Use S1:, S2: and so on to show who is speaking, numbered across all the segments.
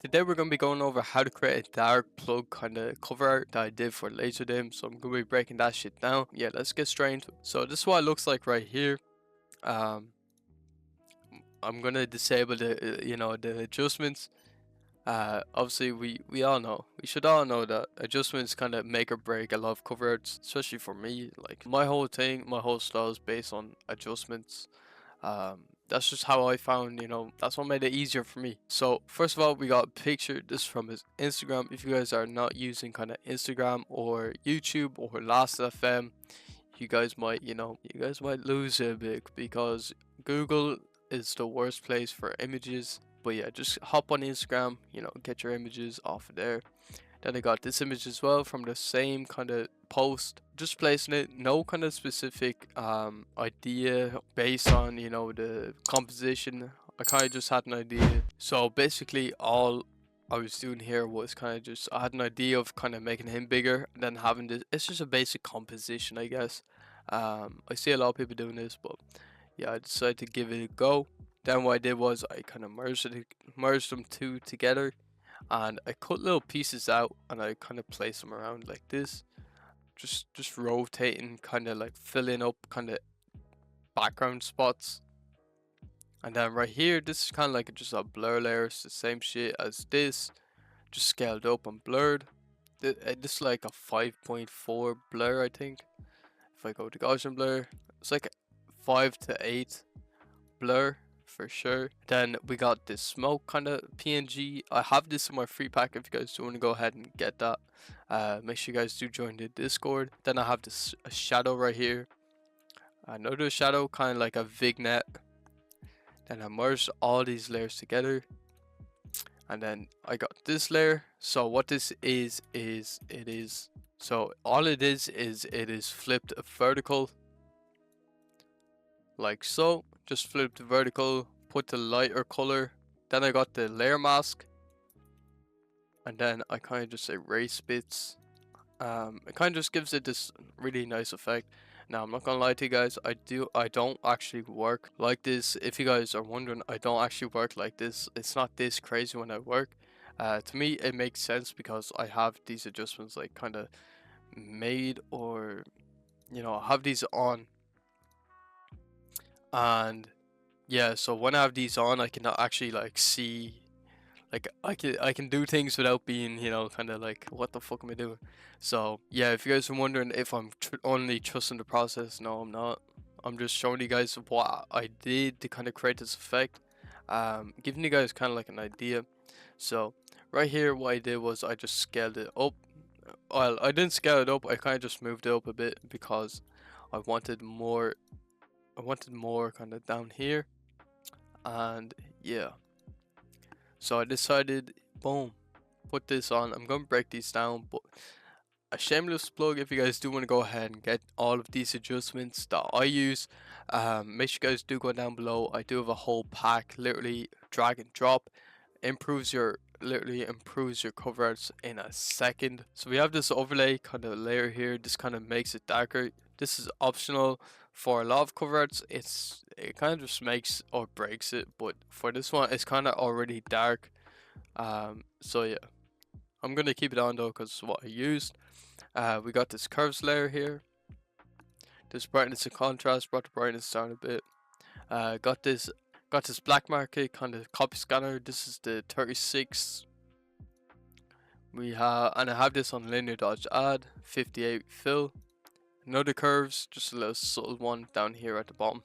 S1: Today we're going to be going over how to create a dark plug kind of cover art that I did for LazerDim, so I'm going to be breaking that shit down. Yeah, let's get straight into it. So this is what it looks like right here. Um, I'm going to disable the the adjustments. Obviously we all know, we should all know that adjustments kind of make or break a lot of cover arts, especially for me. Like my whole thing, my whole style is based on adjustments. That's just how I found, that's what made it easier for me. So first of all, we got a picture. This is from his Instagram. If you guys are not using kind of Instagram or YouTube or Last.fm, you guys might, you guys might lose a bit because Google is the worst place for images. But yeah, just hop on Instagram, get your images off of there. Then I got this image as well from the same kind of post, just placing it, no kind of specific idea based on the composition. I kind of just had an idea. So basically all I was doing here was kind of just, I had an idea of kind of making him bigger and then having this. It's just a basic composition, I guess. I see a lot of people doing this, but yeah, I decided to give it a go. Then what I did was I kind of merged them two together, and I cut little pieces out and I kind of place them around like this, just rotating, kind of like filling up kind of background spots. And then right here, this is kind of like just a blur layer. It's the same shit as this, just scaled up and blurred. This is like a 5.4 blur, I think. If I go to Gaussian blur, it's like 5 to 8 blur for sure. Then we got this smoke kind of PNG. I have this in my free pack if you guys do want to go ahead and get that. Make sure you guys do join the Discord. Then I have this a shadow right here, another shadow kind of like a vignette. Then I merged all these layers together, and then I got this layer. So what this is so all it is flipped vertical like so. Just flipped vertical, put the lighter color. Then I got the layer mask, and then I kind of just erase bits. It kind of just gives it this really nice effect. Now I'm not gonna lie to you guys, I don't actually work like this. If you guys are wondering, I don't actually work like this. It's not this crazy when I work. To me it makes sense because I have these adjustments like kind of made, or I have these on. And yeah, so when I have these on, I can actually like see, like I can do things without being, kind of like, what the fuck am I doing? So yeah, if you guys are wondering if I'm only trusting the process, no, I'm not. I'm just showing you guys what I did to kind of create this effect, giving you guys kind of like an idea. So right here, what I did was I just scaled it up. Well, I didn't scale it up. I kind of just moved it up a bit because I wanted more. I wanted more kind of down here, and yeah. So I decided, boom, put this on. I'm gonna break these down, but a shameless plug, if you guys do want to go ahead and get all of these adjustments that I use, make sure you guys do go down below. I do have a whole pack, literally drag and drop, literally improves your cover arts in a second. So we have this overlay kind of layer here. This kind of makes it darker. This is optional for a lot of cover arts. It kind of just makes or breaks it, but for this one it's kind of already dark. So yeah, I'm gonna keep it on though because it's what I used. We got this curves layer here. This brightness and contrast, brought the brightness down a bit. Got this black market kind of copy scanner. This is the 36. And I have this on linear dodge add 58 fill. Another curves, just a little subtle one down here at the bottom.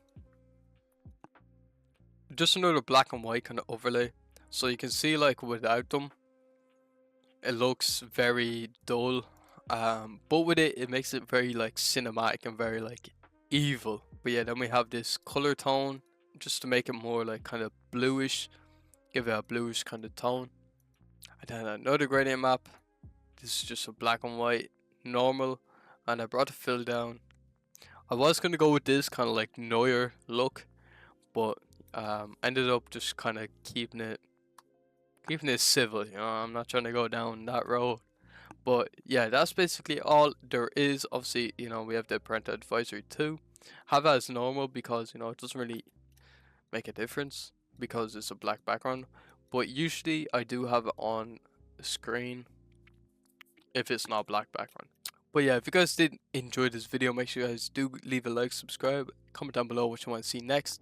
S1: Just another black and white kind of overlay. So you can see like without them, it looks very dull. But with it, it makes it very like cinematic and very like evil. But yeah, then we have this color tone just to make it more like kind of bluish, give it a bluish kind of tone. And then another gradient map. This is just a black and white normal, and I brought the fill down. I was gonna go with this kind of like Neuer look, but ended up just kind of keeping it civil. I'm not trying to go down that road. But yeah, that's basically all there is. Obviously, we have the parental advisory too. Have it as normal because it doesn't really make a difference because it's a black background. but usually I do have it on the screen if it's not black background. But yeah, if you guys did enjoy this video, make sure you guys do leave a like, subscribe, comment down below what you want to see next.